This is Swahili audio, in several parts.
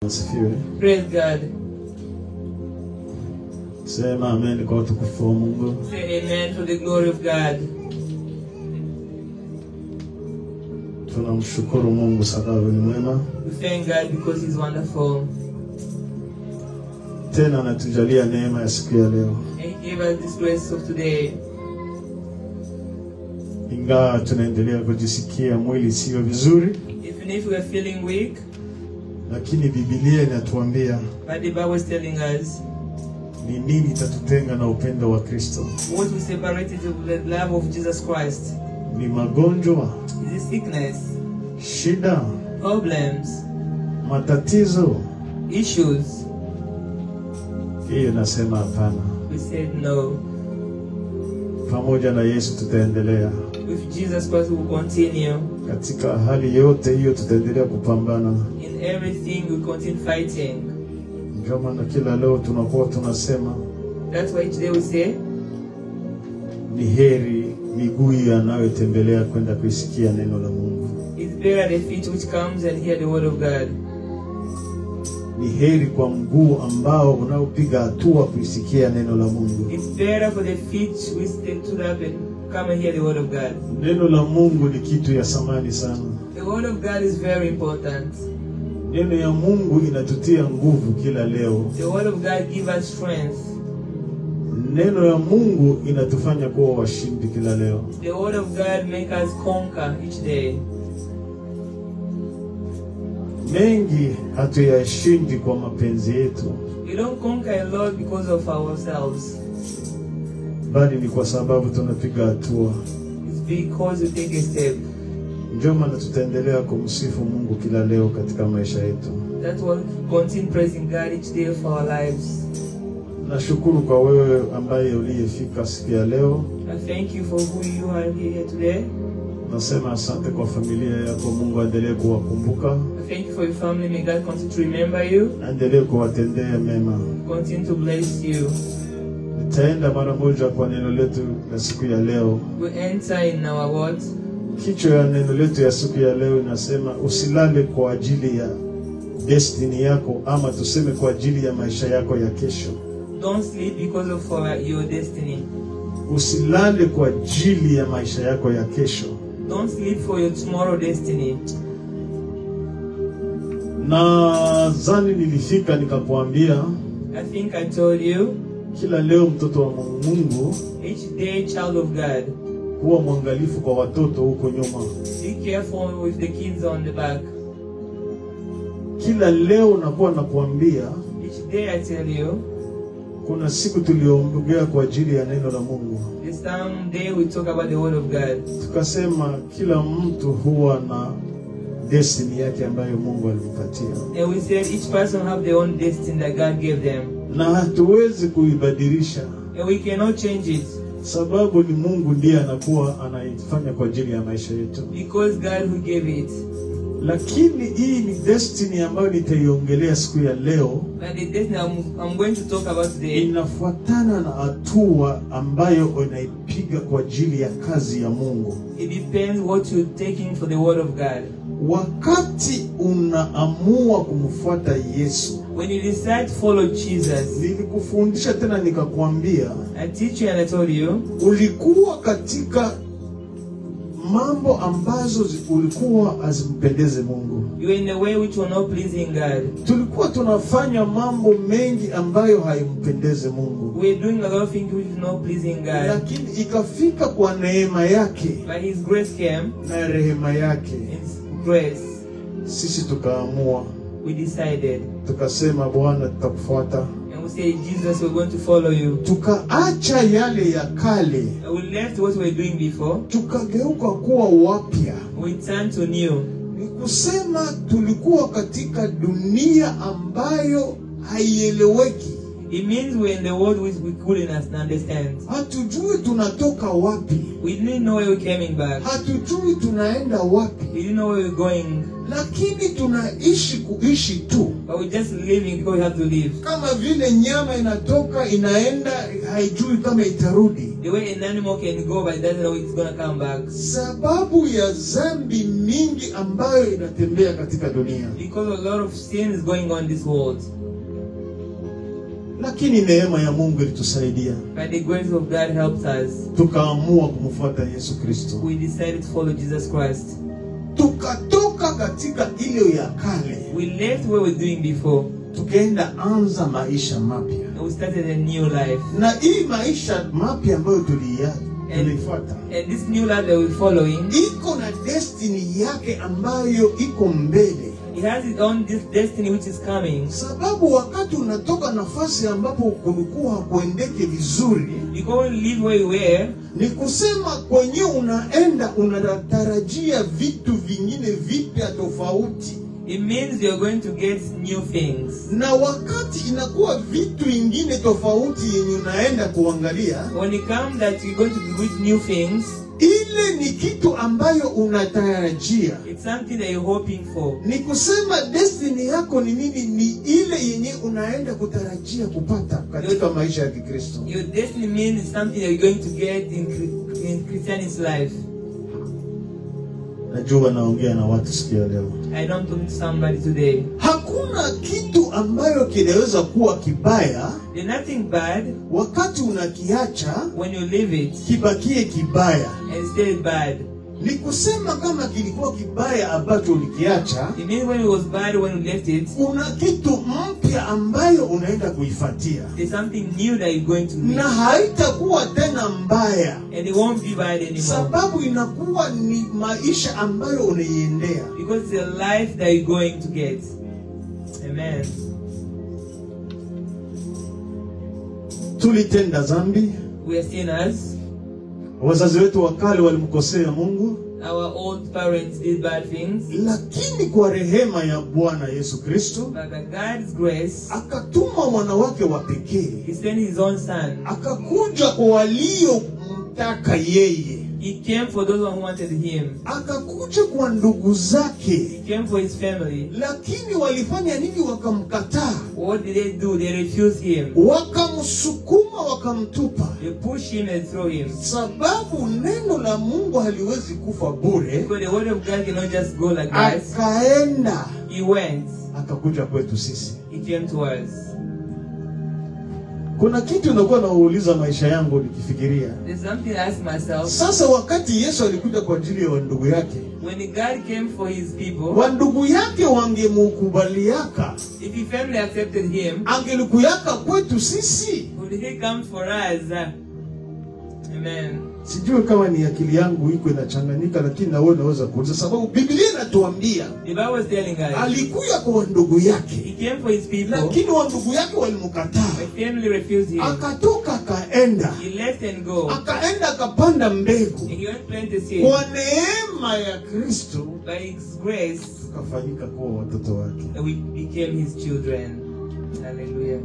Praise God. Sema amen kwa utukufu wa Mungu. Say amen to the glory of God. Tunamshukuru Mungu sababu ni mwema. We thank God because He's wonderful. Tena anatujalia neema ya siku ya leo. And He gave us this grace of today. Ingawa tunaendelea kujisikia mwili sio vizuri, Even if we are feeling weak, lakini Biblia inatuambia but the Bible is telling us ni nini itatutenga na upendo wa Kristo. what we separated with the love of Jesus Christ. Ni magonjwa, Is it sickness, shida, problems, matatizo. issues? Hiyo nasema hapana. We said no. Pamoja na Yesu tutaendelea. With Jesus Christ we will continue. Katika hali yote hiyo tutaendelea kupambana. In everything we continue fighting. Ndio maana kila leo tunakuwa tunasema, That's why today we say, ni heri miguu yanayotembelea kwenda kusikia neno la Mungu. it's better the feet which comes and hear the word of God. Ni heri kwa mguu ambao unaopiga hatua kusikia neno la Mungu. It's better for the feet which stand up and come and hear the word of God. Neno la Mungu ni kitu ya thamani sana. The word of God is very important. Neno ya Mungu inatutia nguvu kila leo. The word of God gives us strength. Neno ya Mungu inatufanya kuwa washindi kila leo. The word of God makes us conquer each day. Mengi hatuyashindi kwa mapenzi yetu, We don't conquer a lot because of ourselves. bali ni kwa sababu tunapiga hatua. It's because we take a step. Ndio maana tutaendelea kumsifu Mungu kila leo katika maisha yetu. That's why we continue praising God each day of our lives. Nashukuru kwa wewe ambaye uliyefika siku ya leo. I thank you for who you are here today. Nasema asante kwa familia yako. Mungu aendelee kuwakumbuka. I thank you for your family. May God continue to remember you. Aendelee kuwatendea mema. Continue to bless you. Nitaenda mara moja kwa neno letu la siku ya leo. We enter in our words. Kichwa ya neno letu ya siku ya leo inasema usilale kwa ajili ya destiny yako, ama tuseme kwa ajili ya maisha yako ya kesho. Don't sleep because of your destiny. Usilale kwa ajili ya maisha yako ya kesho. Don't sleep for your tomorrow destiny. Nadhani nilifika nikakwambia, I think I told you, kila leo mtoto wa Mungu, each day child of God, kuwa mwangalifu kwa watoto huko nyuma. be careful with the kids on the back. Kila leo nakuwa nakuambia, Each day I tell you, kuna siku tuliongea kwa ajili ya neno la Mungu. this day we talk about the word of God. Tukasema kila mtu huwa na destiny yake ambayo Mungu alimpatia. And we said each person have their own destiny that God gave them. Na hatuwezi kuibadilisha. And we cannot change it. Sababu ni Mungu ndiye anakuwa anaifanya kwa ajili ya maisha yetu. Because God who gave it. Lakini hii ni destiny ambayo nitaiongelea siku ya leo. But the destiny I'm going to talk about today, Inafuatana na hatua ambayo unaipiga kwa ajili ya kazi ya Mungu. it depends what you're taking for the word of God. Wakati unaamua kumfuata Yesu, When you decide to follow Jesus, nilikufundisha tena nikakwambia, I teach you and I told you, ulikuwa katika mambo ambazo ulikuwa hazimpendeze Mungu. you're in a way which will not pleasing God. Tulikuwa tunafanya mambo mengi ambayo haimpendeze Mungu. We're doing a lot of things which is not pleasing God. Lakini ikafika kwa neema yake But His grace came, na rehema yake, His grace, sisi tukaamua, we decided. tukasema Bwana tutakufuata. And we say, Jesus, we're going to follow you. Tukaacha yale ya kale, And we left what we were doing before. tukageuka kuwa wapya. We turned to new. Ni kusema tulikuwa katika dunia ambayo haieleweki. It means we're in the world which we couldn't understand. Hatujui tunatoka wapi. We didn't know where we're coming back. Hatujui tunaenda wapi. We didn't know where we're going. Lakini tunaishi kuishi tu. But we're just living because we have to live. Kama vile nyama inatoka inaenda haijui kama itarudi. The way an animal can go but doesn't know it's gonna come back. Sababu ya dhambi mingi ambayo inatembea katika dunia. Because a lot of sin is going on in this world. Lakini neema ya Mungu ilitusaidia. But the grace of God helps us. Tukaamua kumfuata Yesu Kristo. We decided to follow Jesus Christ. Tukatoka katika ile ya kale. We left what we were doing before. Tukaenda anza maisha mapya. And we started a new life. Na hii maisha mapya ambayo tulifuata. And this new life that we're following, iko na destiny yake ambayo iko mbele. it has its own destiny which is coming. Sababu wakati unatoka nafasi ambapo kulikuwa hakuendeke vizuri, Because we live where we were, ni kusema kwenye unaenda unatarajia vitu vingine vipya tofauti. it means you're going to get new things. Na wakati inakuwa vitu vingine tofauti yenye unaenda kuangalia, When it comes that you're going to be with new things, ile ni kitu ambayo unatarajia. it's something that you're hoping for. Ni kusema destiny yako ni nini? Ni ile yenye unaenda kutarajia kupata katika maisha ya Kikristo. Your destiny means something that you're going to get in Christian's life. Najua naongea na watu siku ya leo. I don't talk to somebody today. Hakuna kitu ambayo kinaweza kuwa kibaya There's nothing bad wakati unakiacha when you leave it kibakie kibaya. and stay bad. Ni kusema kama kilikuwa kibaya ambacho ulikiacha, It means when it was bad when you left it, kuna kitu mpya ambayo unaenda kuifuatia. there's something new that you're going to meet. Na haitakuwa tena mbaya. And it won't be bad anymore. Sababu inakuwa ni maisha ambayo unaiendea. Because it's a life that you're going to get. Amen. Tulitenda dhambi. We are sinners. Wazazi wetu wa kale walimkosea Mungu. Our old parents did bad things. Lakini kwa rehema ya Bwana Yesu Kristo, But by God's grace, akatuma mwana wake wa pekee. He sent His own Son. Akakuja kwa waliomtaka yeye. He came for those who wanted Him. Akakuja kwa ndugu zake. He came for His family. Lakini walifanya nini? Wakamkataa. What did they do? They refused Him. Wakamsukuma, wakamtupa. They pushed Him and threw Him. Sababu neno la Mungu haliwezi kufa bure. Because the word of God cannot just go like that. Akaenda. He went. Akakuja kwetu sisi. He came to us. Kuna kitu nakuwa nauliza maisha yangu nikifikiria. There's something I ask myself. Sasa wakati Yesu alikuja kwa ajili ya ndugu yake, When God came for His people, wa ndugu yake wangemukubaliaka, if His family accepted Him, angelikuyaka kwetu sisi. would He come for us? Amen. Sijui kama ni akili yangu iko inachanganyika, lakini na wewe unaweza kuuliza, sababu Biblia inatuambia The Bible is telling us alikuja kwa ndugu yake, He came for His people, lakini wa ndugu yake walimkataa. the family refused Him. Akatoka akaenda, He left and go. akaenda akapanda mbegu. And He went plant the seed. Kwa neema ya Kristo By His grace, tukafanyika kuwa watoto wake. that we became His children. Hallelujah.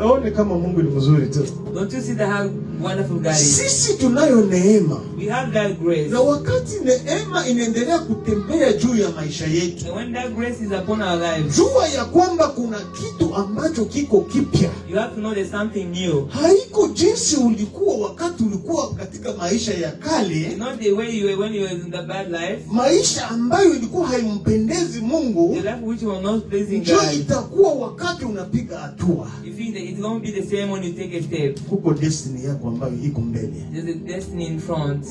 Aone kama Mungu ni mzuri tu. Don't you see that how wonderful God is? Sisi tunayo neema. We have that grace. Na wakati neema inaendelea kutembea juu ya maisha yetu, And when that grace is upon our lives, jua ya kwamba kuna kitu ambacho kiko kipya. you have to know there's something new. Haiko jinsi ulikuwa wakati ulikuwa katika maisha ya It's kale, not the way you were when you were in the bad life. maisha ambayo ilikuwa haimpendezi Mungu. The life which was not pleasing Ndio God. itakuwa wakati unapiga hatua. You think that it's going to be the same when you take a step. Kuko destiny yako ambayo iko mbele. There's a destiny in front.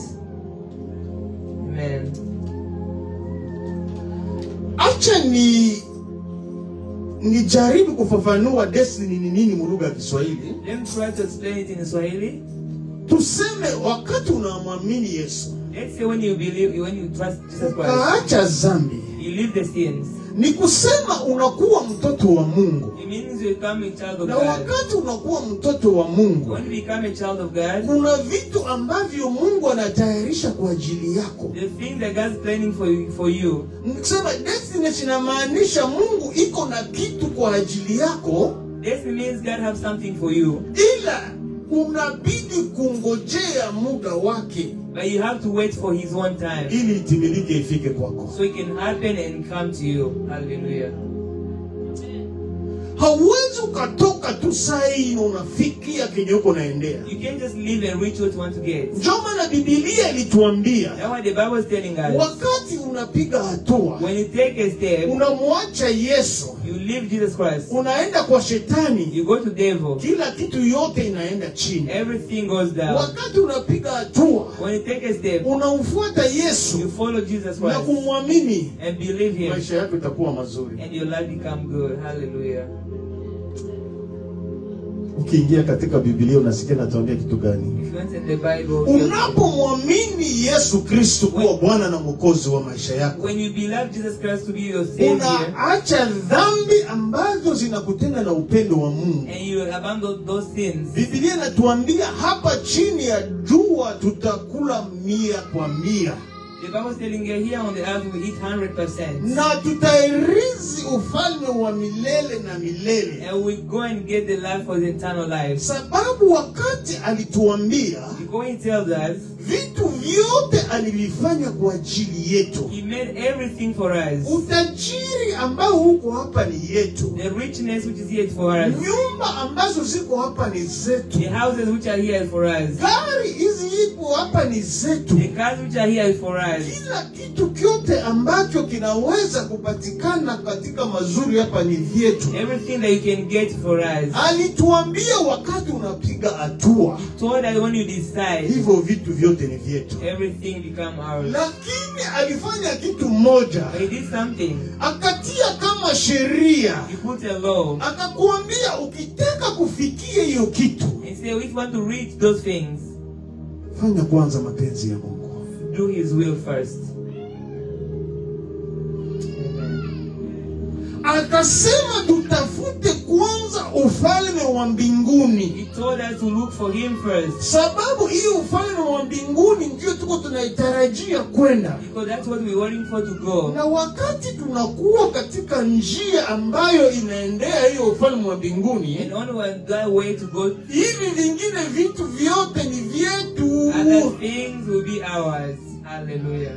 Amen. Acha nijaribu kufafanua destiny ni nini lugha ya Kiswahili. Let me try to explain it in Swahili. Tuseme wakati unamwamini Yesu, Let's say when you believe, when you trust Jesus Christ, ukaacha dhambi, you leave the sins. ni kusema unakuwa mtoto wa Mungu. It means you become a child of Na God. wakati unakuwa mtoto wa Mungu, When you become a child of God, kuna vitu ambavyo Mungu anatayarisha kwa ajili yako. the thing that God's planning for you. Nikisema destiny inamaanisha Mungu iko na kitu kwa ajili yako. Destiny means God have something for you. Ila unabidi kungojea muda wake. But you have to wait for his own time. Ili itimilike ifike kwako. So it can happen and come to you. Hallelujah. Hauwezi ukatoka tu saa hii unafikia kenye uko naendea. You can't just live and reach what you want to get. Ndio maana Biblia ilituambia, That's what the Bible is telling us. wakati unapiga hatua, When you take a step, unamwacha Yesu, you leave Jesus Christ. unaenda kwa shetani, You go to devil. kila kitu yote inaenda chini. Everything goes down. Wakati unapiga hatua, When you take a step, unamfuata you Yesu follow Jesus na Christ kumwamini, and believe him, maisha yako itakuwa mazuri. and your life become good. Hallelujah. Ukiingia katika Biblia unasikia natuambia kitu gani? If you went in the Bible, Unapomwamini Yesu Kristo kuwa Bwana na Mwokozi wa maisha yako, when you believe Jesus Christ to be your Savior, unaacha dhambi ambazo zinakutenda na upendo wa Mungu. and you abandon those sins, Biblia inatuambia hapa chini ya jua tutakula 100%. the Bible is telling you here on the earth we eat 100%. Na tutairithi ufalme wa milele na milele. And we go and get the life for the eternal life. Sababu wakati alituambia, Because he tells us, vitu vyote alivifanya kwa ajili yetu. he made everything for us. Utajiri ambao huko hapa ni yetu. The richness which is here is for us. Nyumba ambazo ziko hapa ni zetu. The houses which are here is for us. Gari hizi ipo hapa ni zetu. The cars which are here is for us. Kila kitu kyote ambacho kinaweza kupatikana katika mazuri hapa ni vyetu. Everything that you can get for us. Alituambia wakati unapiga hatua, He told us when you decide, hivyo vitu vyote ni vyetu. everything become ours. Lakini alifanya kitu moja, But he did something. akatia kama sheria, He put a law. akakuambia ukitaka kufikia hiyo kitu, He said, if you want to reach those things, fanya kwanza mapenzi ya Mungu. do his will first. Akasema tutafute kwanza ufalme wa mbinguni. He told us to look for him first. Sababu hii ufalme wa mbinguni ndio tuko tunaitarajia kwenda. Because that's what we're waiting for to go. Na wakati tunakuwa katika njia ambayo inaendea hiyo ufalme wa mbinguni, And only when that way to go, hivi vingine vitu vyote ni vyetu. other things will be ours. Hallelujah.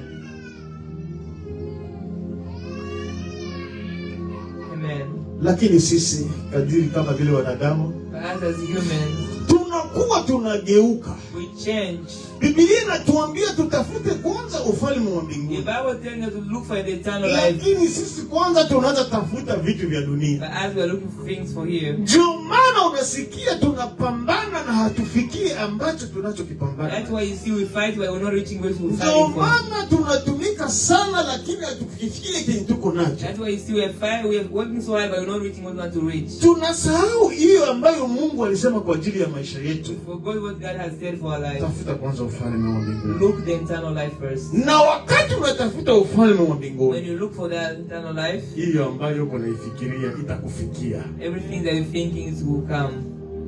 Amen. Lakini sisi kadiri kama vile wanadamu But us as humans, tunakuwa tunageuka. we change. Biblia inatuambia tutafute kwanza ufalme wa The mbinguni. Bible tells us to look for the eternal life. Lakini sisi kwanza tunaanza tafuta vitu vya dunia. But as we are looking for things for here, Ndio maana unasikia tunapambana na hatufikii ambacho tunachokipambana. that's why you see we fight, but we're not reaching what we're Ndio fighting for. maana tunatumika sana lakini hatufikie kenye tuko nacho. That's why you see we're working so hard, but we're not reaching what we want to reach. Tunasahau hiyo ambayo Mungu alisema kwa ajili ya maisha yetu. We forgot what God has said for our life. Tafuta kwanza ufalme wa mbinguni. Look the eternal life first. Na wakati unatafuta ufalme wa When mbinguni, you look for that eternal life, hiyo ambayo uko naifikiria itakufikia. everything that you're thinking is will come.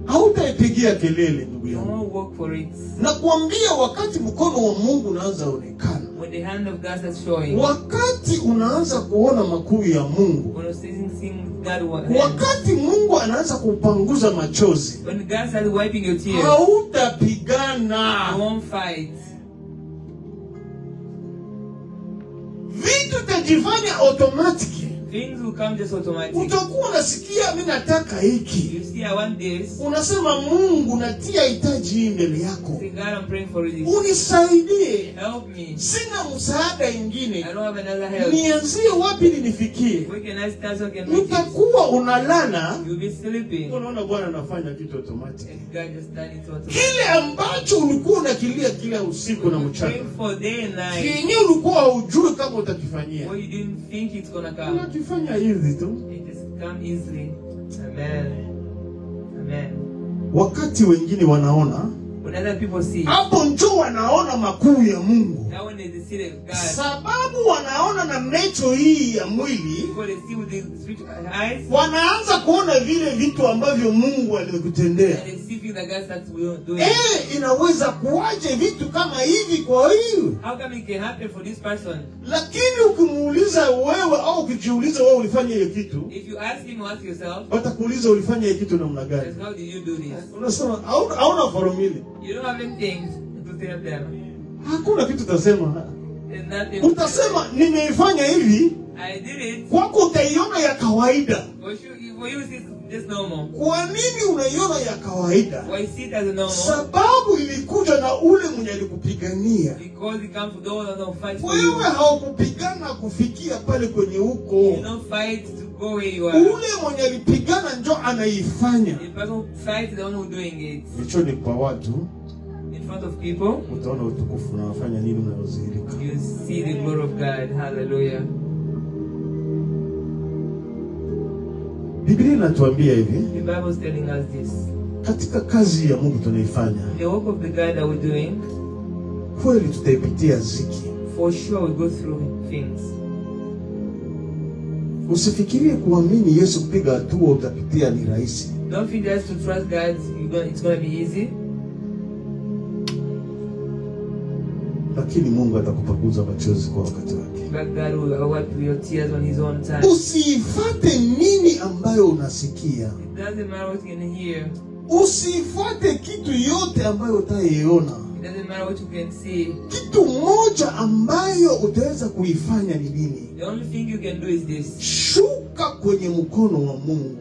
Hautaipigia kelele ndugu yangu. Don't work for it. Na kuambia wakati mkono wa Mungu unaanza onekana, When the hand of God starts showing, wakati unaanza kuona makuu ya Mungu, when you're seeing God hand, wakati Mungu anaanza kupanguza machozi, when God starts wiping your tears, hautapigana. you won't fight. Vitu tajifanya automatic. Things will come just automatic. Utakuwa unasikia mimi nataka hiki. You see, I want this. Unasema Mungu natia hitaji hii mbele yako. Say, God, I'm praying for this. Unisaidie. Help me. Sina msaada I ingine. don't have another help. Nianzie wapi ili nifikie? Where can I start so I can make it? Utakuwa unalala, You'll be sleeping. unaona Bwana anafanya kitu automatic. And God just done it automatic. Kile ambacho ulikuwa unakilia kila usiku na mchana, Praying for day and night. kenye ulikuwa hujui kama utakifanyia, What you didn't think it's gonna come. unakifanya hivi tu. It just come easily. Amen. Amen. Wakati wengine wanaona, When other people see, hapo ndio wanaona makuu ya Mungu. now when they see the God, Sababu wanaona na macho hii ya mwili, because they see with the spiritual eyes, wanaanza kuona vile vitu ambavyo Mungu alikutendea. and they see think that God starts doing? Inaweza kuwaje vitu kama hivi kwa hiyo? How come it can happen for this person? Lakini ukimuuliza wewe au ukijiuliza wewe ulifanya hiyo kitu, If you ask him or ask yourself, watakuuliza ulifanya hiyo kitu namna gani? how did you do this? Unasema hauna formula. You don't have anything to tell them. Hakuna kitu utasema. There's nothing. Utasema nimeifanya hivi, I did it. kwako utaiona ya kawaida. For you, it's just normal. Kwa nini unaiona ya kawaida? Why see it as a normal? Sababu ilikuja na ule mwenye alikupigania. Because it comes to those that don't fight for you. Wewe haukupigana kufikia pale kwenye huko. You don't fight to go where you are. Ule mwenye alipigana ndio anaifanya. The person who fights is the one who's doing it. Vichoni kwa watu, In front of people, utaona utukufu na wafanya nini unaozihirika. you see the glory of God. Hallelujah. Biblia inatuambia hivi, The Bible is telling us this. katika kazi ya Mungu tunaifanya, The work of the God that we're doing, kweli tutaipitia ziki. for sure we go through things. Usifikirie kuamini Yesu kupiga hatua utapitia ni rahisi. Don't think just to trust God, it's going to be easy. Lakini Mungu atakupaguza machozi kwa wakati wake. But God will wipe your tears on His own time. Usifuate nini ambayo unasikia. It doesn't matter what you can hear. Usifuate kitu yote ambayo utaiona. It doesn't matter what you can see. Kitu moja ambayo utaweza kuifanya ni nini? The only thing you can do is this. Shuka kwenye mkono wa Mungu.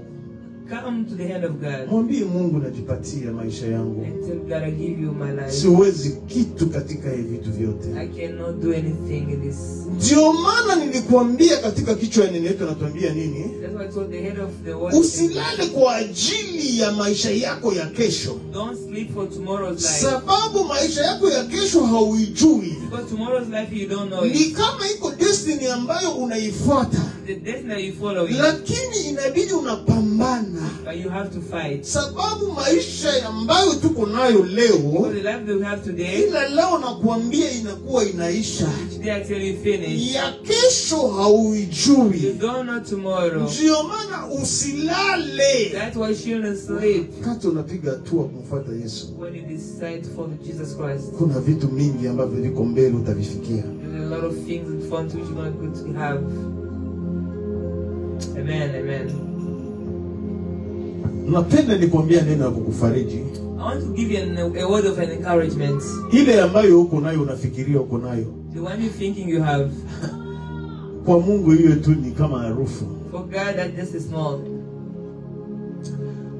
Come to the hand of God. Mwambie Mungu, najipatia maisha yangu. And tell God, I give you my life. Siwezi kitu katika hivi vitu vyote. I cannot do anything in this. Ndio maana nilikuambia katika kichwa ya neno yetu natuambia nini? That's why I told the head of the world. Usilale kwa ajili ya maisha yako ya kesho. Don't sleep for tomorrow's life. Sababu maisha yako ya kesho hauijui. Because tomorrow's life you don't know Ni it. kama iko destiny ambayo unaifuata. The destiny that you follow it. Lakini inabidi unapambana. But you have to fight. Sababu maisha ambayo tuko nayo leo, Because the life that we have today, ila leo nakuambia inakuwa inaisha. today I tell you finish. Ya kesho You hauijui. don't know tomorrow. Ndio maana usilale. That's why you shouldn't sleep. Wakati unapiga hatua kumfuata Yesu, When you decide to follow Jesus Christ, kuna vitu mingi ambavyo viko mbele utavifikia. there's a lot of things in front which you're going to have. Amen, amen. Napenda nikwambia neno la kukufariji. I want to give you a word of an encouragement. Ile ambayo uko nayo unafikiria uko nayo, The one you're thinking you have. kwa Mungu hiyo tu ni kama harufu. For God, that just is small.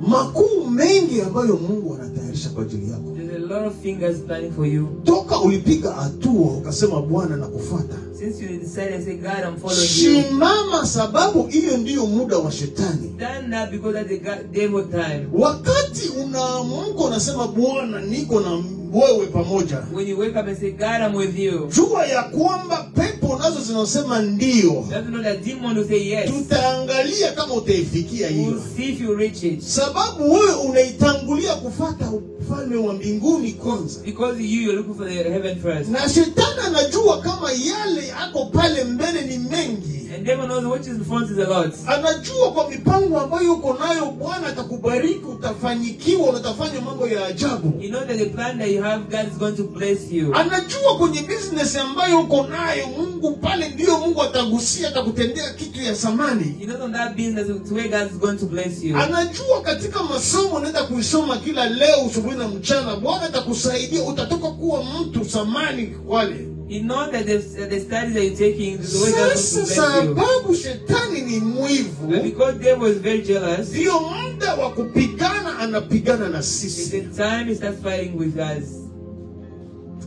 Makuu mengi ambayo Mungu anatayarisha kwa ajili yako. There's a lot of things God's planning for you. Toka ulipiga hatua ukasema Bwana nakufuata. Since you decided and say, God, I'm following you. Simama, sababu hiyo ndiyo muda wa shetani. Stand up because that's the devil time. Wakati unaamka unasema Bwana niko na wewe pamoja. When you wake up and say, God, I'm with you. Jua ya kwamba pepo nazo zinasema ndio. You have to know that demon will say yes. Tutaangalia kama utaifikia hiyo. We'll see if you reach it. Sababu wewe unaitangulia kufuata ufalme wa mbinguni kwanza. Because you're looking for the heaven first. Na shetani anajua kama yale ako pale mbele ni mengi. And devil knows what is in front is a lot. Anajua kwa mipango ambayo uko nayo Bwana atakubariki, utafanyikiwa, utafanya mambo ya ajabu. You know that the plan that you have, God is going to bless you. Anajua kwenye business ambayo uko nayo Mungu pale ndio Mungu atagusia, atakutendea kitu ya samani. You know on that business, it's where God is going to bless you. Anajua katika masomo unaenda kuisoma kila leo usubuhi na mchana, Bwana atakusaidia, utatoka kuwa mtu samani wale. You know that the studies that you're taking is the way God is going to bless you. Sababu shetani ni mwivu, But because devil is very jealous, ndio muda wa kupigana, anapigana na it's sisi. the time he starts fighting with us.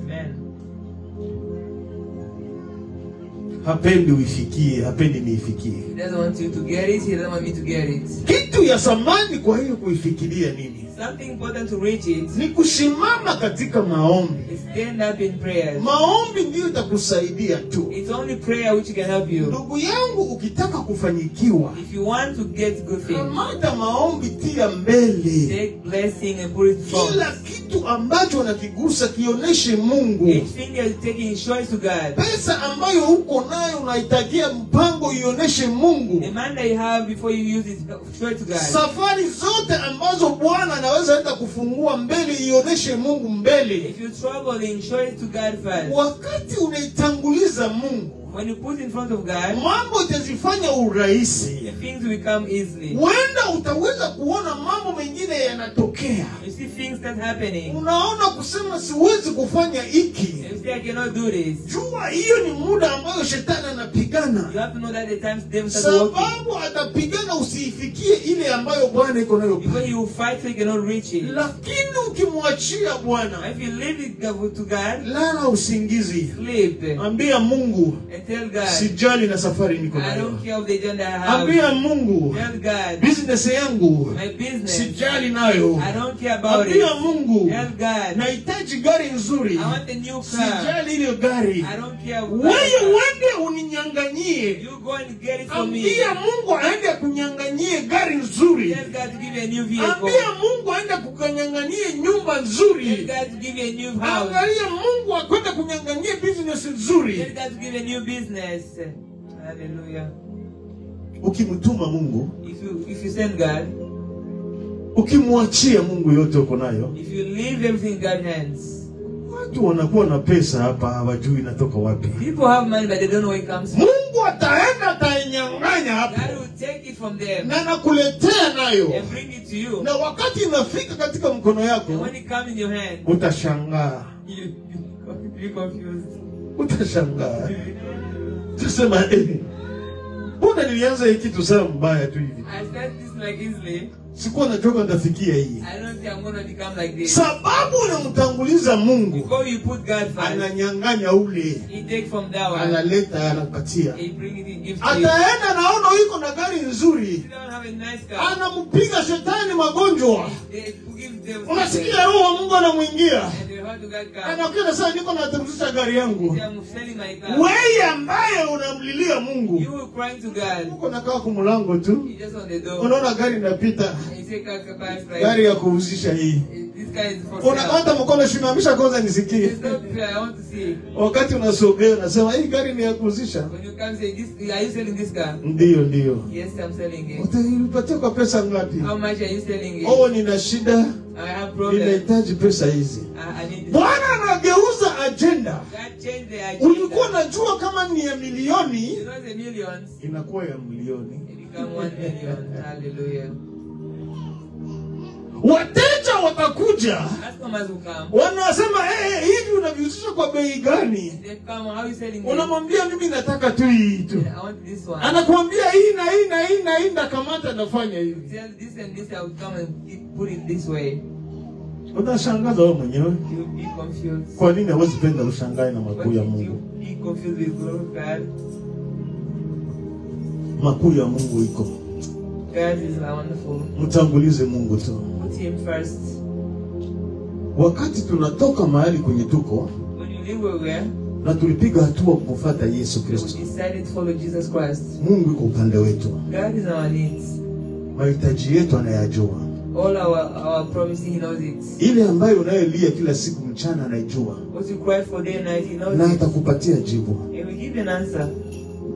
Amen. Hapendi uifikie, hapendi niifikie. He doesn't want you to get it, he doesn't want me to get it. Kitu ya samani kwa hiyo kuifikiria nini? Something important to reach it Ni kusimama katika maombi. is stand up in prayers. Maombi ndiyo itakusaidia tu. It's only prayer which can help you. Ndugu yangu, ukitaka kufanyikiwa, If you want to get good things, kamata maombi, tia mbele. take blessing and put it front. Kila kitu kitu ambacho unakigusa kionyeshe Mungu. Each finger is taking shows to God. Pesa ambayo uko nayo unahitagia mpango ionyeshe Mungu. The man that you have before you use it, show it to God. Safari zote ambazo Bwana anaweza hata kufungua mbele ionyeshe Mungu mbele. If you traveling, show it to God first. Wakati unaitanguliza Mungu, when you put in front of God, mambo itazifanya urahisi. the things will come easily. Wenda utaweza kuona mambo mengine yanatokea. You see things that happening. Unaona kusema siwezi kufanya hiki. You say I cannot do this. Jua hiyo ni muda ambayo shetani anapigana. You have to know that the times them start working. Sababu atapigana usiifikie ile ambayo Bwana iko nayo. Because he will fight so you cannot reach it. Lakini ukimwachia Bwana, If you leave it to God, lala usingizi. sleep. Ambia Mungu, And tell God, sijali na safari niko I nayo. don't care of the journey I have. Ambia Mungu, Tell God, business yangu my business, sijali nayo. I don't care about it. Ambia Mungu, Tell God, nahitaji gari nzuri. I want a new car. Sijali ile gari. I don't care about Wewe it. uende uninyanganyie. You go and get it for me. Ambia Mungu aende kunyanganyie gari nzuri. Tell God to give you a new vehicle. Ambia Mungu aende kukunyanganyie nyumba Tell nzuri. God to give you a new house. Angalia Mungu akwenda kunyanganyie business nzuri. Tell God to give you a new business. Hallelujah. Ukimtuma Mungu, If you send God, ukimwachia Mungu yote uko nayo, if you leave everything in God's hands, watu wanakuwa na pesa hapa hawajui inatoka wapi. people have money but they don't know where it comes from. Mungu ataenda atainyang'anya hapo God will take it from them na nakuletea nayo. and bring it to you. Na wakati inafika katika mkono And yako, when it comes in your hand, utashangaa. you be confused. Utashangaa. Tusema mbona nilianza hiki kitu sana mbaya tu hivi. I start this like easily. Sikuwa nachoka ndafikia hii. I don't think I'm going to become like this. Sababu unamtanguliza Mungu, Before you put God first, ananyang'anya ule, he takes from that one. analeta, anapatia. He brings it in, gives to you. Ataenda naona iko na gari nzuri, You don't have a nice car. anampiga shetani magonjwa. They give them. Unasikia roho wa Mungu anamwingia. And they have to God car. Anakuja sasa, niko natumzisha gari yangu. Say, I'm selling my car. Wewe ambaye unamlilia Mungu, You will cry to God. uko nakaa kwa mlango tu, He just on the door. unaona gari inapita, And you say, car is like, gari ya kuuzisha hii. this guy is for sale. Unakata mkono, simamisha kwanza nisikie. It's not fair. I want to see. Wakati unasogea unasema hii gari ni ya kuuzisha. When you come say, are you selling this car? Ndio. Yes, I'm selling it. Utanipatia kwa pesa ngapi? How much are you selling it? Oh, nina shida, I have problems. ninahitaji pesa hizi. I need this. Bwana anageuza agenda. God changed the agenda. Ulikuwa unajua kama ni ya milioni, You know the millions. inakuwa ya milioni. It become 1 million. Hallelujah. Wateja watakuja, Customers will come. wanasema hivi unaviuzisha kwa bei gani? They come. How are you selling it? Unamwambia mimi nataka tu hii tu. I want this one. Anakuambia hii na hii na hii na hii, ndakamata nafanya hivi. Tell this and this. I will come and put it this way. Utashangaza wewe mwenyewe. You will be confused. Kwa nini hawezi penda ushangae na makuu ya What did you Mungu? be confused with glory of God? Makuu ya Mungu iko. God is wonderful. Mtangulize Mungu tu. Put him first. Wakati tunatoka mahali kwenye tuko When you live where we are, na tulipiga hatua kufuata Yesu we Kristo, decided to follow Jesus Christ. Mungu yuko upande wetu. God is our needs. Mahitaji yetu anayajua. All our promises, he knows it. Ile ambayo unayolia kila siku mchana anaijua. What you cry for day and night, he knows Na it. atakupatia jibu. He will give you an answer.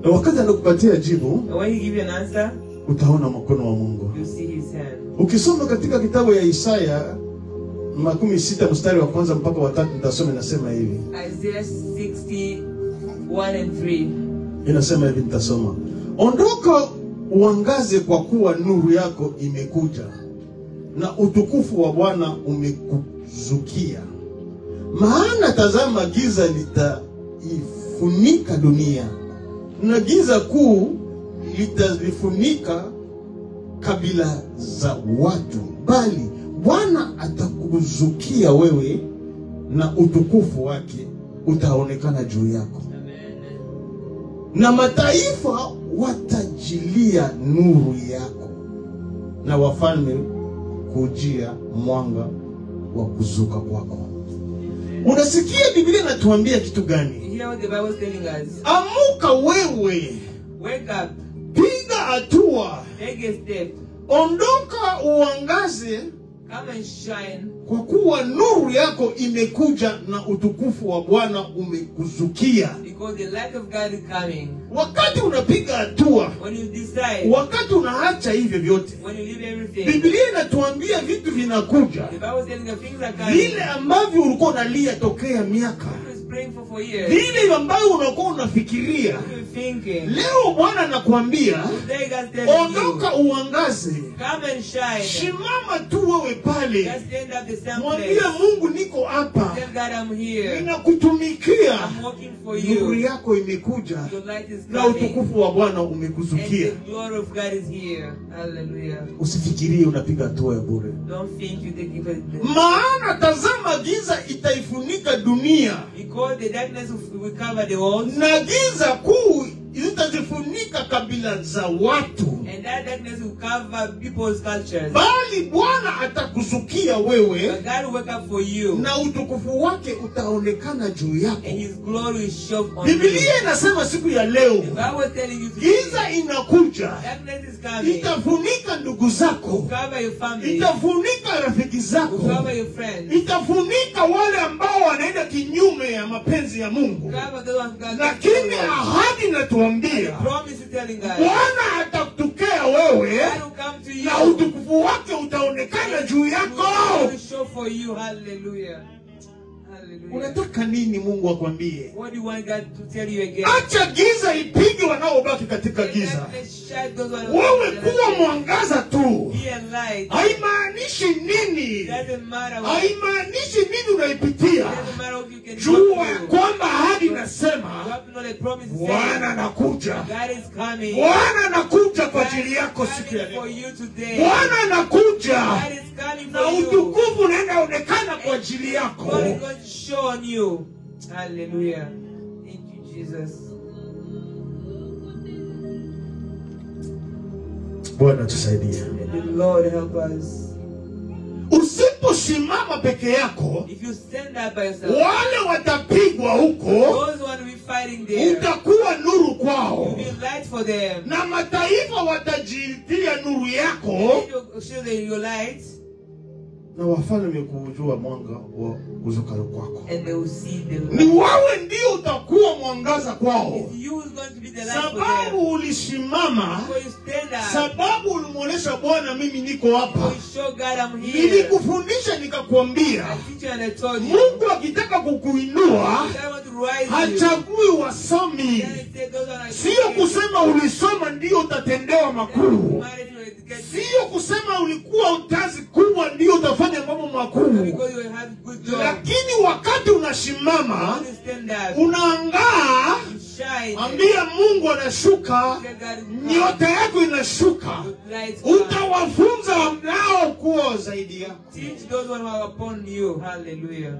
Na wakati anakupatia jibu, And when he give you an answer, utaona mkono wa Mungu. you see his hand. Ukisoma katika kitabu ya Isaya 60 mstari wa kwanza mpaka wa 3, nitasoma inasema hivi. Isaiah 61:3. Inasema hivi, nitasoma. Ondoka uangaze, kwa kuwa nuru yako imekuja na utukufu wa Bwana umekuzukia. Maana tazama, giza litaifunika dunia na giza kuu litalifunika kabila za watu, bali Bwana atakuzukia wewe na utukufu wake utaonekana juu yako. Na mataifa watajilia nuru yako, na wafalme kujia mwanga wa kuzuka kwako. Unasikia Biblia inatuambia kitu gani? You hear what the Bible is telling us? Amuka wewe, Wake up. piga hatua, Take a step. ondoka uangaze Come and shine. Kwa kuwa nuru yako imekuja na utukufu wa Bwana umekuzukia. Because the light of God is coming. Wakati unapiga hatua, When you decide, wakati unaacha hivyo vyote, when you leave everything, Biblia inatuambia vitu vinakuja. the Bible is telling you things are coming. Vile ambavyo ulikuwa unalia tokea miaka, Praying for years. vile ambavyo unakuwa unafikiria, You're thinking. leo Bwana anakuambia, Today God's telling you, ondoka uangaze. come and shine. Simama tu wewe pale. Just stand up the same Mwambie place. Mungu niko hapa. Tell God I'm here. Ninakutumikia. I'm working for Nuru you. yako imekuja Your light is na coming. utukufu wa Bwana And umekuzukia. the glory of God is here. Hallelujah. Usifikirie unapiga hatua ya bure. Don't think you take it. Maana tazama giza itaifunika dunia. Because the darkness will cover the world. Na giza kuu itazifunika kabila za watu. And that darkness will cover people's cultures. Bali Bwana atakuzukia wewe. But God will wake up for you. Na utukufu wake utaonekana juu yako. And His glory will show on you. Biblia inasema siku ya leo, The Bible is telling you today, giza inakuja. darkness is coming. Itafunika ndugu zako. Will cover your family. Itafunika rafiki zako. Will cover your friends. Itafunika wale ambao wanaenda kinyume ya mapenzi ya Mungu. Cover the ones God Lakini ahadi natuambia, promise is telling God. Bwana atakutokea wewe God will come to you. na utukufu wake utaonekana juu yako. God will show for you. Hallelujah. Hallelujah. Unataka nini Mungu akwambie? What do you want God to tell you again? Acha giza ipige wanaobaki katika giza. Wewe kuwa mwangaza tu. Be a light. Haimaanishi nini? Doesn't matter what. Haimaanishi nini unaipitia. Doesn't matter what you can Jua do. kwamba ahadi You nasema have to know the promise is Bwana saying, anakuja. God is coming. Bwana anakuja kwa God ajili is yako siku ya coming for leo. you today. Bwana anakuja God is coming na for you. utukufu unaenda onekana kwa ajili yako. God is going to show on you. Hallelujah. Thank you, Jesus. Bwana tusaidie. May the Lord help us. Usiposimama peke yako, If you stand up by yourself, wale watapigwa huko, those who want to be fighting there, utakuwa nuru kwao. you be light for them. Na mataifa watajitia nuru yako, You show them your light, na wafalme kujua mwanga wa kuzuka kwako. and they will see the Ni light. wawe ndio utakuwa mwangaza kwao. It's you who's going to be the light for them. Sababu ulisimama, So you stand up. sababu ulimuonesha Bwana mimi niko So hapa. you show God I'm here. Nilikufundisha nikakwambia, I teach you and I told you. Mungu akitaka kukuinua, God want to rise you. hachagui wasomi. Then he said, those are Sio kusema ulisoma ndio utatendewa makuu. married to education. Sio kusema ulikuwa kazi kubwa ndio utafanya mambo makuu. Because you have good job. Lakini wakati unasimama, When you stand up, unaangaa, you shine. ambia Mungu anashuka, Tell God, nyota yako inashuka. light come. Utawafunza wanao kuwa zaidi yako. Teach those who are upon you. Hallelujah.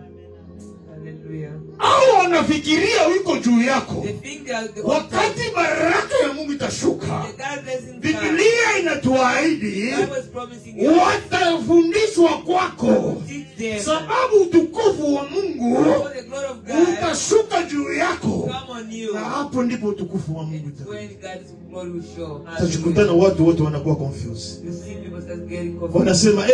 Hallelujah. Au wanafikiria wiko juu yako. They think they are the Wakati baraka ya Mungu itashuka, the God blessing come. Biblia inatuahidi God was promising you. watafundishwa kwako, Teach them. sababu utukufu wa Mungu So the glory of God utashuka juu yako, come on you. na hapo ndipo utukufu wa Mungu It's when God's glory will show. utajikutana. Watu wote wanakuwa confused, You see people start getting confused. wanasema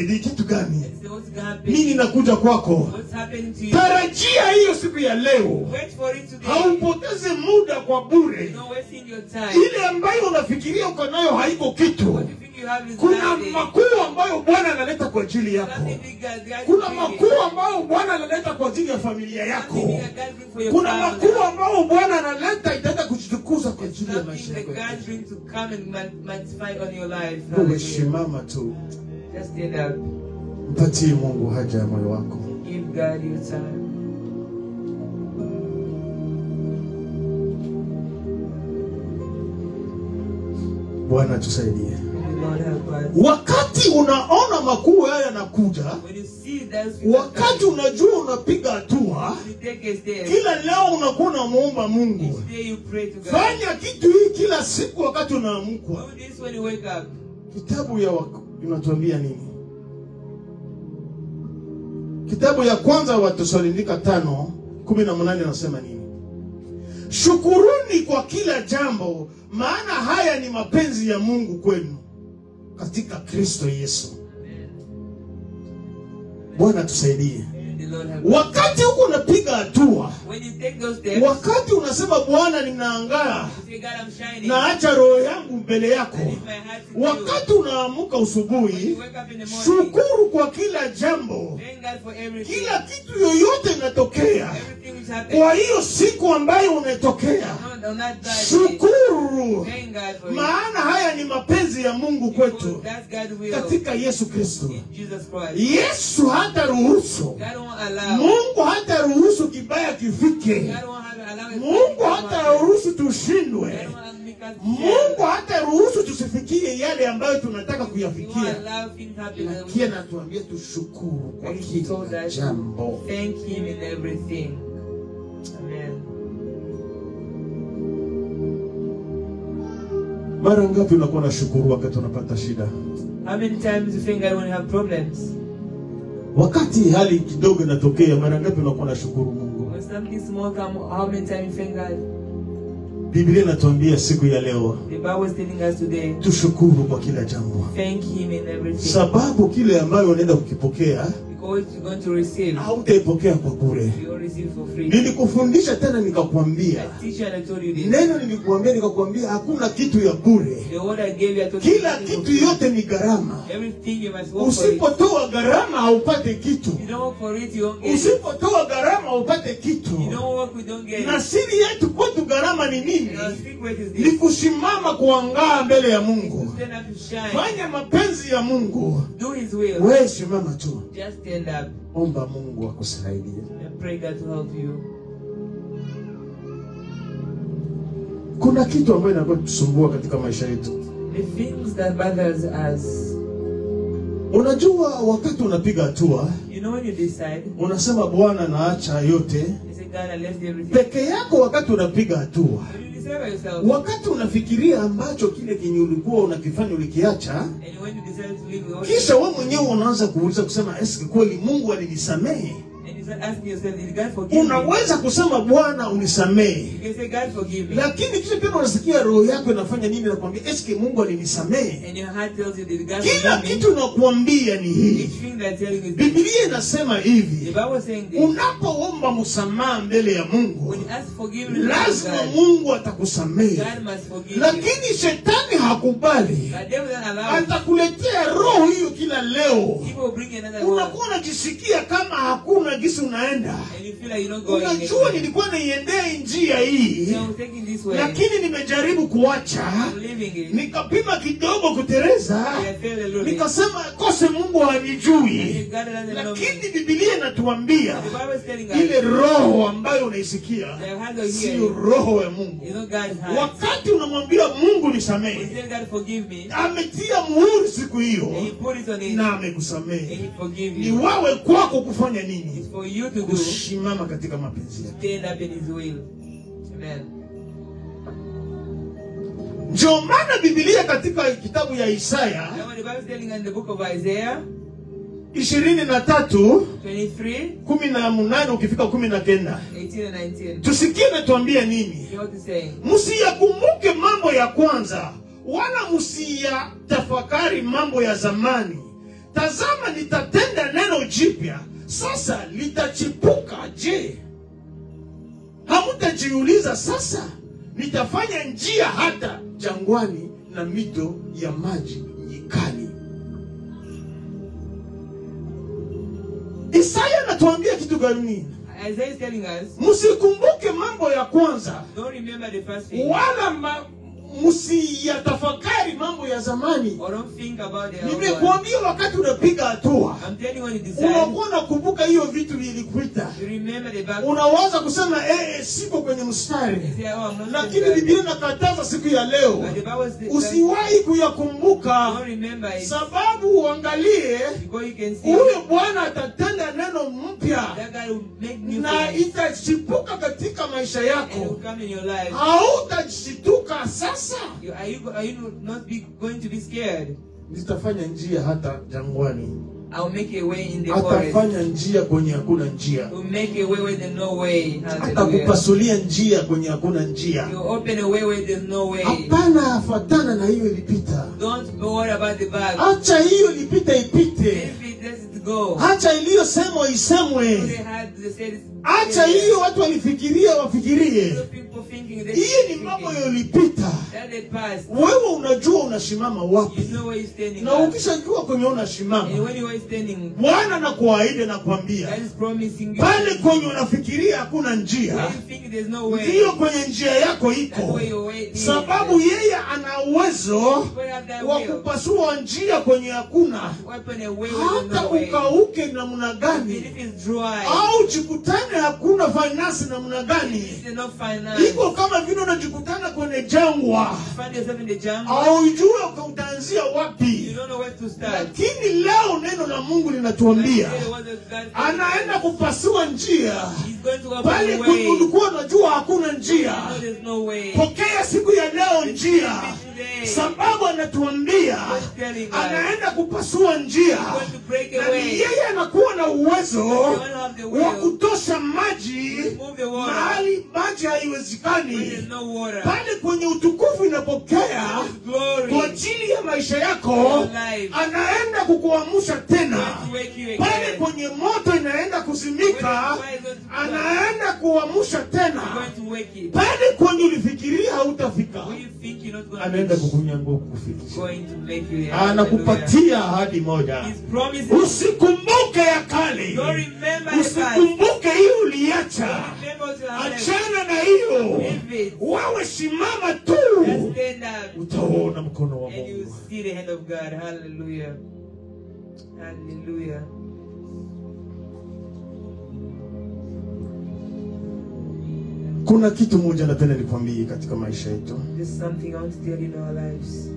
ni kitu gani? They say, what's happening? Nini nakuja kwako? What's happening to you? Tarajia hiyo siku ya leo, Wait for it today. haupoteze muda kwa bure. You're not wasting your time. Ile ambayo unafikiria uko nayo haiko kitu. What you think you have is Kuna nothing. makuu ambayo Bwana analeta kwa ajili yako. Something big God Kuna is makuu ambayo Bwana analeta kwa ajili ya familia yako. Something big God brings for your Kuna family. makuu ambayo Bwana analeta itaenda kujitukuza kwa ajili ya Something maisha that yako. God brings to come and magnify on your life. Wewe Hallelujah. simama tu, Just stand up. mpatie Mungu haja ya moyo wako. Give God your time. Bwana tusaidie. May the Lord help us. Wakati unaona makuu haya yanakuja, When you see that, wakati unajua unapiga hatua, you take a step. kila leo unakuwa unamuomba Mungu. Each day you pray to God. Fanya kitu hii kila siku wakati unaamka. Do this when you wake up. Kitabu ya inatuambia nini? Kitabu ya kwanza wa Thessalonika 5:18 nasema nini? Shukuruni kwa kila jambo, maana haya ni mapenzi ya Mungu kwenu katika Kristo Yesu. Bwana tusaidie. The Lord have mercy. Wakati huko unapiga hatua, When you take those steps, wakati unasema Bwana ninaangaa, you say, God, I'm shining. naacha roho yangu mbele yako, I leave my heart to you. wakati unaamuka When usubuhi, you wake up in the morning, shukuru kwa kila jambo, thank God for everything. kila kitu yoyote inatokea Everything which happened. kwa hiyo siku ambayo umetokea. On that day, Shukuru, thank God for it. maana haya ni mapenzi ya Mungu Because kwetu that's God's will katika Yesu Kristo. in Jesus Christ. Yesu hata ruhusu, God won't allow. Mungu hata ruhusu kibaya kifike, God won't allow it. Mungu hata ruhusu tushindwe, God won't make us Mungu hata ruhusu tusifikie yale ambayo tunataka He won't kuyafikia. allow things happen. Lakini anatuambia tushukuru kwa And He told kila us jambo. thank Him in everything. Amen. Mara ngapi unakuwa na shukuru wakati unapata shida? How many times you think God when you have problems? Wakati hali kidogo inatokea, mara ngapi unakuwa na shukuru Mungu? When something small come, how many times you thank God? Biblia inatuambia siku ya leo The Bible is telling us today, tushukuru kwa kila jambo, thank Him in everything. sababu kile ambayo unaenda kukipokea Because you're going to receive, hautaipokea kwa bure. you will receive for free. Nilikufundisha tena nikakwambia, I teach you and I told you this. neno nilikuambia nikakwambia, hakuna kitu ya bure, The word I gave you, I told you. kila kitu yote ni gharama. Everything you must work for it. Usipotoa gharama haupate kitu, You don't work for it, you don't get it. usipotoa gharama haupate You kitu. don't work, we don't get Na it. siri yetu kwetu gharama ni nini? Our secret is Ni this. kusimama kuangaa mbele ya Mungu. Stand up to shine. Fanya mapenzi ya Mungu. Do His will. Wewe simama tu, Just stand up omba Mungu akusaidie. and pray God to help you. Kuna kitu ambayo inakuwa kutusumbua katika maisha yetu. The things that bothers us. Unajua, wakati unapiga hatua, You know when you decide, unasema Bwana naacha yote you say, God, I left everything. peke yako. Wakati unapiga hatua, When you decide by yourself, wakati unafikiria ambacho kile kenye ulikuwa unakifanya ulikiacha, and when you decide to leave, kisha wewe mwenyewe unaanza kuuliza kusema, eske kweli Mungu alinisamehe? and you start asking yourself, did God forgive me? Unaweza kusema Bwana unisamehe, You can say, God forgive me. lakini kisha tena unasikia roho yako inafanya nini? Nakwambia, eske Mungu alinisamehe? And your heart tells you, did God Kila forgive me? kitu nakuambia ni hii. Each thing that's telling you is this. Biblia inasema The hivi, Bible is saying this. unapoomba msamaha mbele ya Mungu, When you ask forgiveness from lazima God, Mungu atakusamehe. God must forgive you. Lakini shetani hakubali, The devil doesn't allow it. atakuletea roho hiyo kila leo. People will bring another word. Unakuwa unajisikia kama hakuna gisi unaenda. And you feel like you're not going Unajua, anywhere. nilikuwa naiendea njia hii, So I'm taking this way. lakini nimejaribu kuacha, I'm leaving it. nikapima kidogo kutereza, I feel a little bit. nikasema kose Mungu And hanijui. God doesn't know me. Lakini Biblia inatuambia The Bible is telling us ile roho ambayo unaisikia the hand of sio hearing roho ya Mungu. is not God's hand. Wakati unamwambia Mungu When nisamehe, you tell God forgive me, ametia muhuri siku hiyo and He put it on it, na and amekusamehe. He forgive Ni you. wawe kwako kufanya nini? It's for you to do. Kusimama katika mapenzi yake. Stand up in His will. Amen. Ndio maana Biblia katika kitabu ya Isaya Now what the Bible is telling us in the book of Isaiah 23 23, 18 ukifika 19, 18 and 19. tusikie natuambia nini. You know what it's saying? Msiyakumbuke mambo ya kwanza, wala msiyatafakari mambo ya zamani. Tazama, nitatenda neno jipya, sasa litachipuka. Je, hamtajiuliza sasa? Nitafanya njia hata jangwani na mito ya maji nyikani. Isaya anatuambia kitu gani? Isaiah is telling us, Msikumbuke mambo ya kwanza, don't remember the first thing, wala msiyatafakari mambo ya zamani. or don't think about the old one. Nimekuambia wakati unapiga hatua, I'm telling you when you decide, unakuwa unakumbuka hiyo vitu vilikuita. you remember the back. Unaweza kusema siko kwenye mstari, You say, oh, I'm not lakini saying Biblia that. inakataza siku ya leo But the Bible says, usiwahi kuyakumbuka, don't remember it, sababu uangalie because you can see huyo Bwana atatenda neno mpya that God will make new na things, itachipuka katika maisha and it will yako. come in your life. Hautashituka sasa. Are you not going to be scared? Nitafanya njia hata jangwani, I'll make a way in the forest. atafanya njia kwenye hakuna njia, You'll make a way where there's no way. Hallelujah. atakupasulia njia kwenye hakuna njia. You open a way where there's no way. Hapana, afatana na hiyo ilipita. Don't worry about the bag. Acha hiyo ilipita ipite. If it lets it go. Acha acha iliyosemwa isemwe. Acha hiyo watu walifikiria wafikirie. Hii ni mambo yalipita. Wewe unajua unasimama wapi. Na ukishajua kwenye unasimama, Bwana anakuahidi na kuambia pale kwenye unafikiria hakuna njia, ndio kwenye njia yako iko. Sababu yeye ana uwezo wa kupasua njia kwenye hakuna. Hata ukauke namna gani, au jikutane hakuna finance namna gani, iko kama vile unajikutana kwenye jangwa, au ujue utaanzia wapi. Lakini leo neno la Mungu linatuambia anaenda kupasua njia pale kwenye ulikuwa unajua hakuna njia. Pokea siku ya leo njia, sababu anatuambia anaenda kupasua njia. Na yeye anakuwa na uwezo wa kutosha maji mahali maji haiwezekani. Pale kwenye utukufu inapokea kwa ajili ya maisha yako, anaenda kukuamsha tena. Pale kwenye moto inaenda kuzimika, anaenda kuamsha tena. Pale kwenye ulifikiria hautafika, anaenda kukunyangua kufikisha. Anakupatia ahadi moja. Usikumbuke ya kale. Usikumbuke hiyo uliacha. Achana na hiyo. Wewe simama tu, utaona mkono wa Mungu. Hallelujah. Hallelujah. Kuna kitu moja napenda nikwambie katika maisha yetu. There's something I want to tell you in our lives.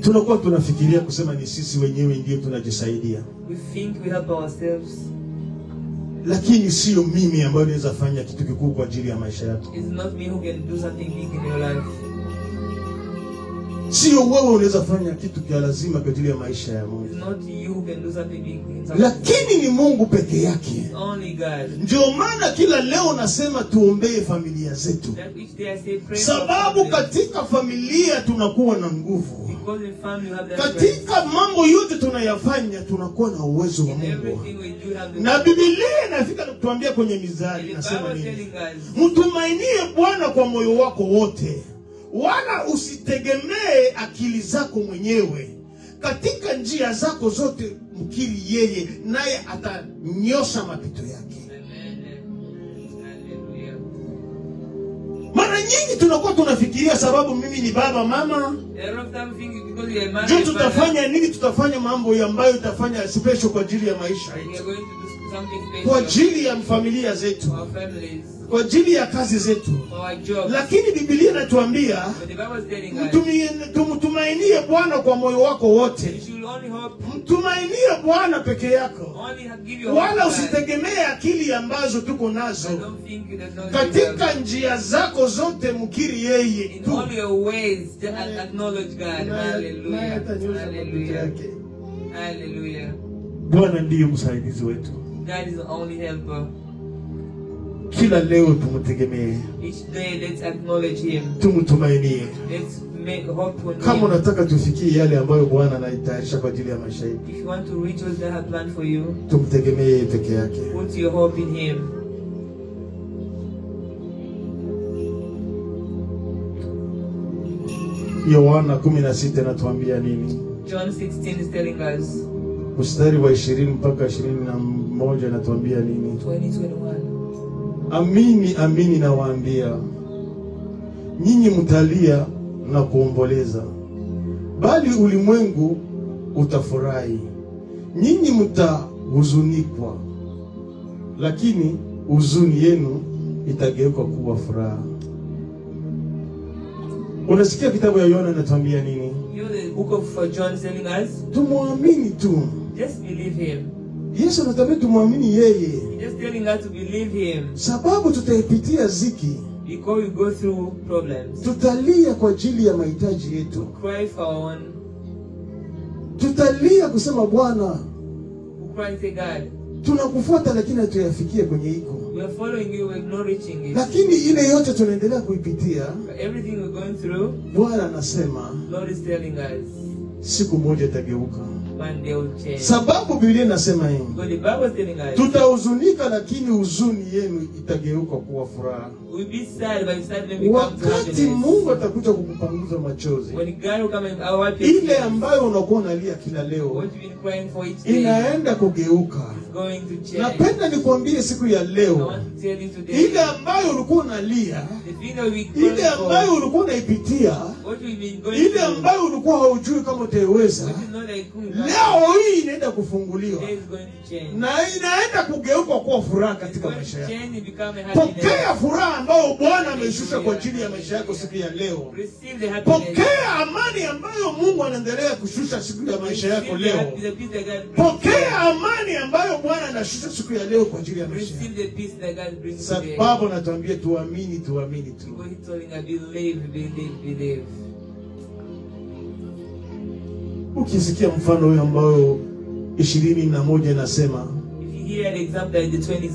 Tunakuwa tunafikiria kusema ni sisi wenyewe ndiye tunajisaidia. We think we help ourselves. Lakini sio mimi ambaye naweza fanya kitu kikubwa kwa ajili ya maisha yako. It's not me who can do something big in your life. Sio wewe unaweza fanya kitu kia lazima kwa ajili ya maisha ya Mungu. It's not you who can do something big. Lakini ni Mungu peke yake. Only God. Ndio maana kila leo nasema tuombee familia zetu. Sababu katika familia tunakuwa na nguvu. Katika mambo yote tunayafanya tunakuwa na uwezo wa Mungu. Na Biblia inafika kutuambia kwenye Mithali nasema nini? Mtumainie Bwana kwa moyo wako wote, wala usitegemee akili zako mwenyewe. Katika njia zako zote mkiri yeye, naye atanyosha mapito yake. Mara nyingi tunakuwa tunafikiria sababu mimi ni baba mama, ndio tutafanya nini, tutafanya mambo ambayo itafanya special kwa ajili ya maisha yetu, kwa ajili ya familia zetu, kwa ajili ya kazi zetu. Lakini Biblia inatuambia mtumainie Bwana kwa moyo wako wote. Mtumainie Bwana peke yako, wala usitegemee akili ambazo tuko nazo. Katika njia zako zote mkiri yeye tu. Hallelujah. Bwana ndiye msaidizi wetu. God is the only helper. Kila leo tumutegemee. Each day let's acknowledge him. Tumtumainie. Let's make hope on him. Kama unataka tufikie yale ambayo Bwana anahitaji kwa ajili ya maisha yetu, if you want to reach what God has planned for you, tumtegemee peke yake. Put your hope in him. Yohana 16 anatuambia nini? John 16 is telling us. Mstari wa 20 mpaka 21 anatuambia nini? 20:21. Amini, amini nawaambia, nyinyi mtalia na kuomboleza, bali ulimwengu utafurahi. Nyinyi mtahuzunikwa, lakini huzuni yenu itageuka kuwa furaha. Unasikia kitabu ya Yohana inatuambia nini? The book of John telling us, tumwamini tu. Just believe him. Yesu anatuambia tumwamini yeye. He's just telling us to believe him. Sababu tutaipitia ziki. Because we go through problems. Tutalia kwa ajili ya mahitaji yetu. Cry for our own. Tutalia kusema Bwana, we cry to God, tunakufuata lakini hatuyafikie kwenye iko. We are following you, we're not reaching it. Lakini ile yote tunaendelea kuipitia. Everything we're going through, Bwana anasema, Lord is telling us, siku moja itageuka. one day will change. Sababu Biblia inasema hivi. Because the Bible is telling us, tutahuzunika lakini huzuni yenu itageuka kuwa furaha. We'll be sad, but sad when we come to Wakati Mungu atakuja kukupanguza machozi, when God will come and our ile ambayo unakuwa unalia kila leo, what you've been crying for each day, inaenda kugeuka. is going to change. Napenda nikwambie siku ya I leo, want to tell you today, ile ambayo ulikuwa unalia, the thing that we ile ambayo ulikuwa unaipitia, what we've been going ile through, ambayo ulikuwa haujui kama utaiweza, which is not like leo hii inaenda kufunguliwa today is going to change. na inaenda kugeuka kuwa furaha katika It's maisha going to yako. change and become a happiness. Pokea furaha ambayo Bwana ameshusha kwa ajili ya maisha yako siku ya leo. Receive the happiness. Pokea amani ambayo Mungu anaendelea kushusha siku ya maisha yako Receive leo. the peace that God brings Pokea amani ambayo Bwana anashusha siku ya leo kwa ajili ya maisha yako. Receive the peace that God brings today. Sababu natuambia tuamini, tuamini tu. Because He's telling us, believe, believe, believe. Ukisikia mfano huyo ambao 21 inasema, If you hear the example that the 20 is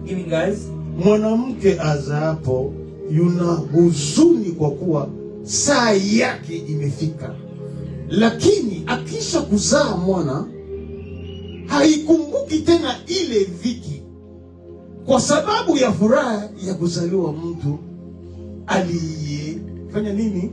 giving us, mwanamke azaapo yuna huzuni kwa kuwa saa yake imefika, lakini akisha kuzaa mwana haikumbuki tena ile dhiki, kwa sababu ya furaha ya kuzaliwa mtu aliyefanya nini?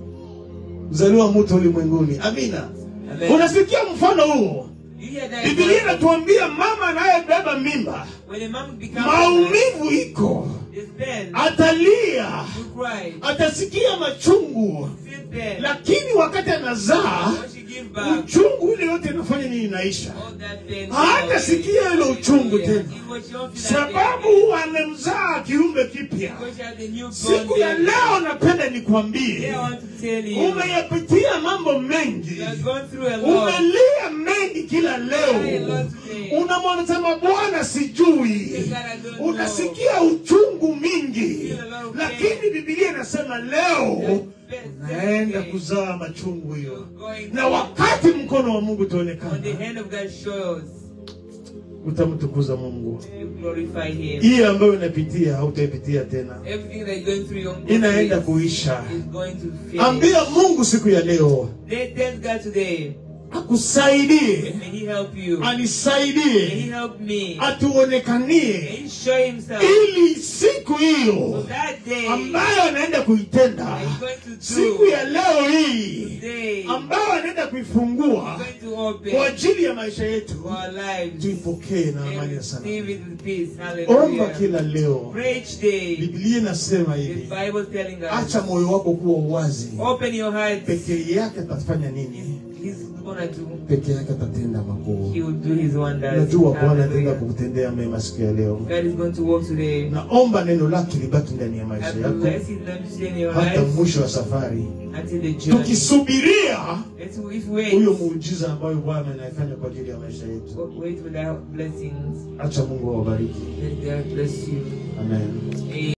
Kuzaliwa mtu ulimwenguni. Amina. Amen. Unasikia mfano huo? You hear that Biblia example? inatuambia mama anayebeba mimba, When a mom becomes maumivu iko, it's pain, atalia, you cry, atasikia machungu, feel pain. lakini wakati anazaa When she gives back, uchungu ile yote inafanya nini? Inaisha. all that pain. Hatasikia ile uchungu tena, Even she won't feel that pain. sababu amemzaa kiumbe kipya. Because she has a newborn Siku ya baby. leo napenda Yeah, nikwambie, I want to tell you, umeyapitia mambo mengi, you have gone through a lot. umelia mengi kila leo, unamwona Bwana sijui, unasikia uchungu mingi, lakini Biblia inasema leo naenda kuzaa machungu hiyo, na wakati mkono wa Mungu When the utaonekana, hand of God shows, utamtukuza Mungu. you glorify Him. Hii ambayo unapitia hautaipitia tena, Everything that you're going through, your inaenda kuisha. is going to finish. Ambia Mungu siku ya leo Tell God today, akusaidie, may He help you. May He anisaidie, help me. May atuonekanie, He show Himself. ili siku So hiyo that day, ambayo anaenda kuitenda, I'm going to siku ya leo hii today, ambayo anaenda kuifungua I'm going to open kwa ajili ya maisha yetu, for our lives. tuipokee na And amani ya sana. receive it with peace. Omba Hallelujah. kila leo. Pray each day. Biblia inasema The hivi, Bible is telling us, acha moyo wako kuwa uwazi. open your heart. Peke yake atafanya nini? He's gonna do. Peke yake atatenda makuu. He will do His wonders. Najua Bwana ataenda Hallelujah. kukutendea mema siku ya leo. God is going to work today. Naomba neno lake libaki ndani ya I maisha yako bless His name to stay in your hata life mwisho wa safari, until the journey. tukisubiria If we huyo wait, muujiza ambayo Bwana anayefanya kwa ajili ya maisha yetu. wait for the blessings. Acha Mungu awabariki. Let God bless you. Amen. Amen.